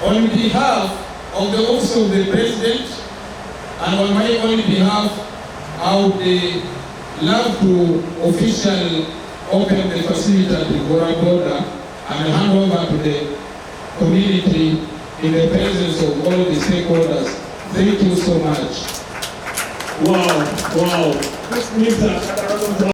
On behalf of the Office of the President and on my own behalf, I would love to officially open the facility at the Vurra border and hand over to the community in the presence of all the stakeholders. Thank you so much. Wow.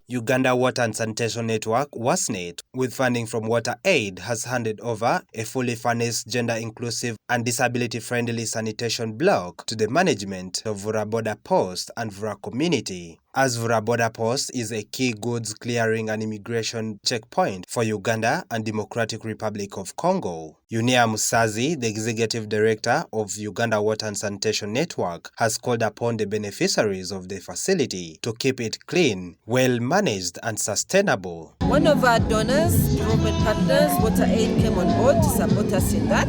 Uganda Water and Sanitation Network, Uwasnet, with funding from Water Aid, has handed over a fully furnished, gender-inclusive and disability-friendly sanitation block to the management of Vurra Border Post and Vurra community. As Vurra Border Post is a key goods clearing and immigration checkpoint for Uganda and Democratic Republic of Congo. Unia Musazi, the Executive Director of Uganda Water and Sanitation Network, has called upon the beneficiaries of the facility to keep it clean, well-managed and sustainable. One of our donors, development partners, Water Aid, came on board to support us in that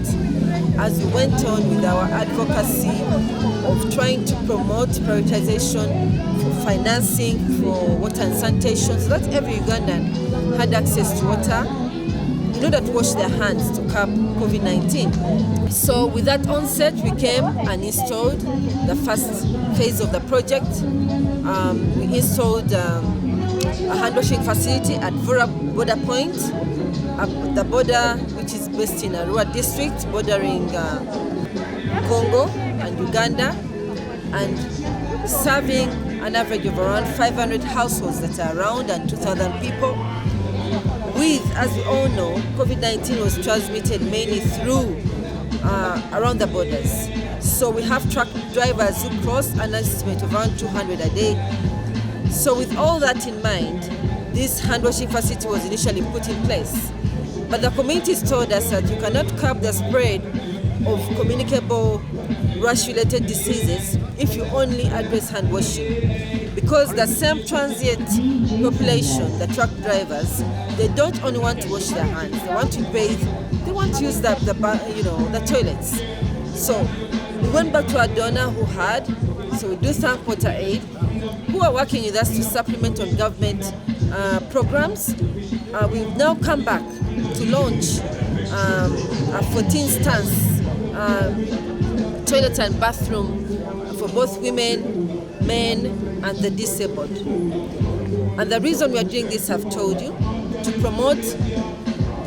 as we went on with our advocacy of trying to promote prioritization for financing for water and sanitation so that every Ugandan had access to water in order to wash their hands to curb COVID-19. So with that onset, we came and installed the first phase of the project. We installed a hand washing facility at Vurra border point, at the border which is based in Vurra district, bordering Congo and Uganda, and serving an average of around 500 households that are around and 2,000 people. With, as we all know, COVID-19 was transmitted mainly through around the borders. So we have truck drivers who cross an estimate of around 200 a day. So with all that in mind, this hand washing facility was initially put in place. But the communities told us that you cannot curb the spread of communicable rash-related diseases if you only address hand washing. Because the same transient population, the truck drivers, they don't only want to wash their hands, they want to bathe, they want to use the toilets. So we went back to our donor who had, so we do thank Water Aid, who are working with us to supplement on government programs. We've now come back to launch a 14 stance toilet and bathroom for both women, men, and the disabled. And the reason we are doing this, I've told you, to promote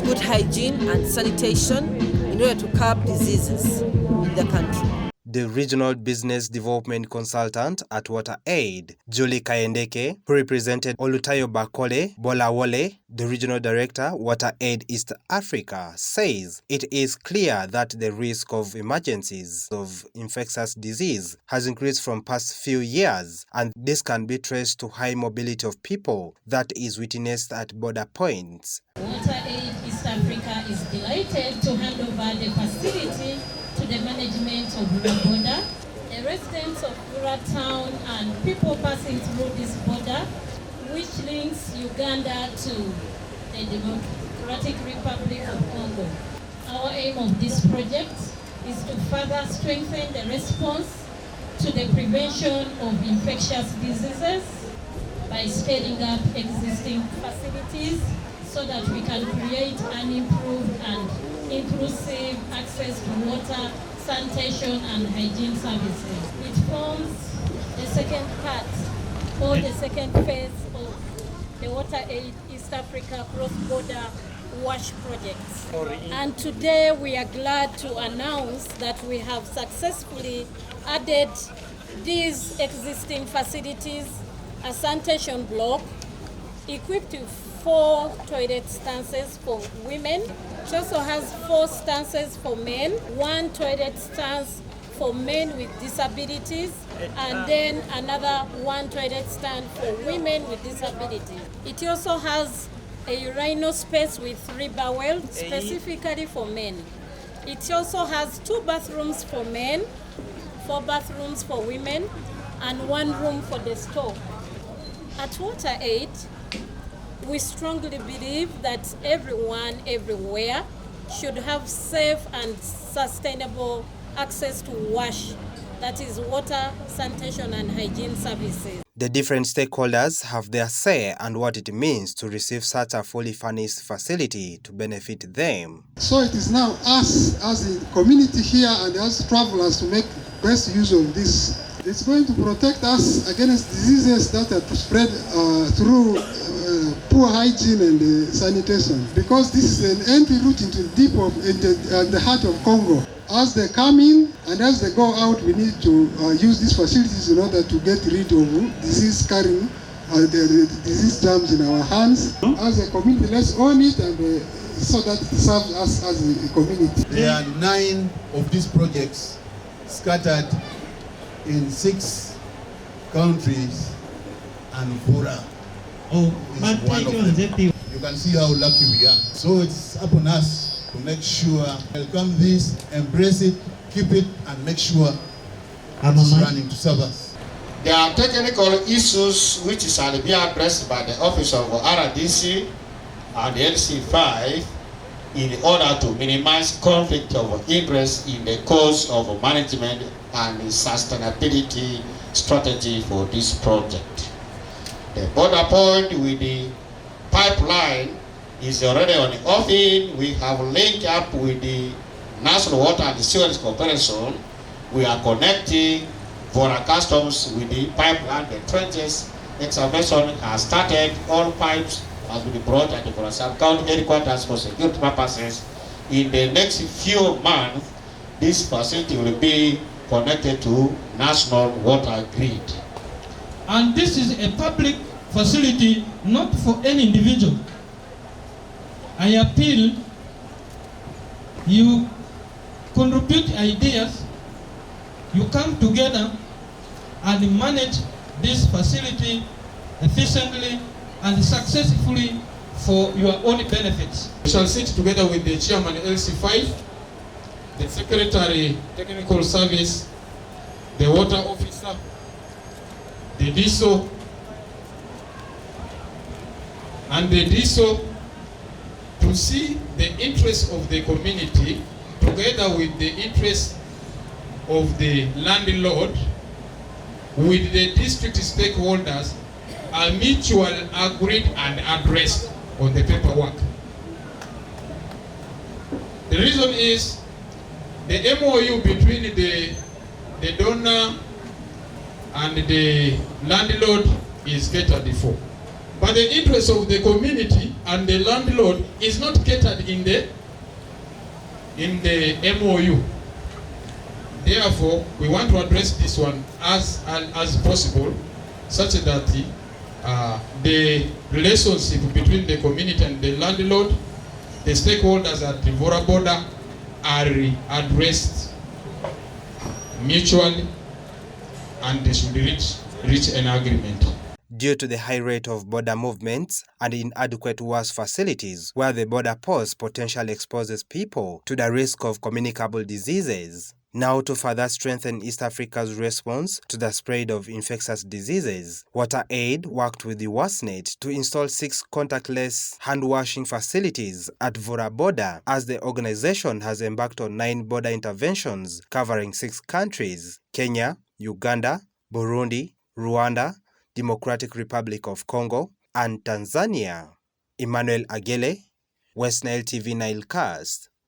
good hygiene and sanitation in order to curb diseases in the country. The Regional Business Development Consultant at Water Aid, Julie Kayendeke, who represented Olutayo Bakole Bolawole, the Regional Director, Water Aid East Africa, says it is clear that the risk of emergencies of infectious disease has increased from past few years, and this can be traced to high mobility of people that is witnessed at border points. Water Aid East Africa is delighted to hand over the facility to the management of Vurra border. The residents of Vurra town and people passing through this border, which links Uganda to the Democratic Republic of Congo. Our aim of this project is to further strengthen the response to the prevention of infectious diseases by scaling up existing facilities so that we can create an improved and inclusive access to water, sanitation and hygiene services. It forms the second part or the second phase of the Water Aid East Africa cross-border wash projects. And today we are glad to announce that we have successfully added these existing facilities, a sanitation block equipped with 4 toilet stances for women. It also has 4 stances for men, 1 toilet stance for men with disabilities, and then another 1 toilet stand for women with disabilities. It also has a urinal space with 3 bowels specifically for men. It also has 2 bathrooms for men, 4 bathrooms for women, and 1 room for the store. At Water Aid, we strongly believe that everyone, everywhere, should have safe and sustainable access to wash, that is water, sanitation and hygiene services. The different stakeholders have their say and what it means to receive such a fully furnished facility to benefit them. So it is now us as the community here and as travelers to make best use of this. It's going to protect us against diseases that are spread through poor hygiene and sanitation, because this is an entry route into the heart of Congo. As they come in and as they go out, we need to use these facilities in order to get rid of disease-carrying the disease germs in our hands. As a community, let's own it and so that it serves us as a community. There are 9 of these projects scattered in 6 countries, and Vurra is one of them. You can see how lucky we are. So it's upon us to make sure, welcome this, embrace it, keep it, and make sure it's running to serve us. There are technical issues which shall be addressed by the Office of RDC and the LC5 in order to minimize conflict of interest in the course of management and sustainability strategy for this project. The border point with the pipeline is already on the offing. We have linked up with the National Water and Sewage Corporation. We are connecting Vurra Customs with the pipeline. The trenches excavation has started. All pipes has been brought at the Vurra Sub-County headquarters for security purposes. In the next few months, this facility will be connected to national water grid. And this is a public facility, not for any individual. I appeal you contribute ideas, you come together and manage this facility efficiently and successfully for your own benefits. We shall sit together with the chairman LC5, the secretary technical service, the water officer, the DSO, and the DSO to see the interests of the community together with the interests of the landlord, with the district stakeholders, are mutually agreed and addressed on the paperwork. The reason is the MOU between the donor and the landlord is catered for. But the interest of the community and the landlord is not catered in the MOU. Therefore, we want to address this one as possible, such that the relationship between the community and the landlord, the stakeholders at the Vurra border, are addressed mutually, and they should reach an agreement. Due to the high rate of border movements and inadequate WAS facilities, where the border post potentially exposes people to the risk of communicable diseases. Now, to further strengthen East Africa's response to the spread of infectious diseases, WaterAid worked with the Uwasnet to install 6 contactless hand-washing facilities at Vurra border, as the organization has embarked on 9 border interventions covering 6 countries: Kenya, Uganda, Burundi, Rwanda, Democratic Republic of Congo, and Tanzania. Emmanuel Agele, West Nile TV Nilecast.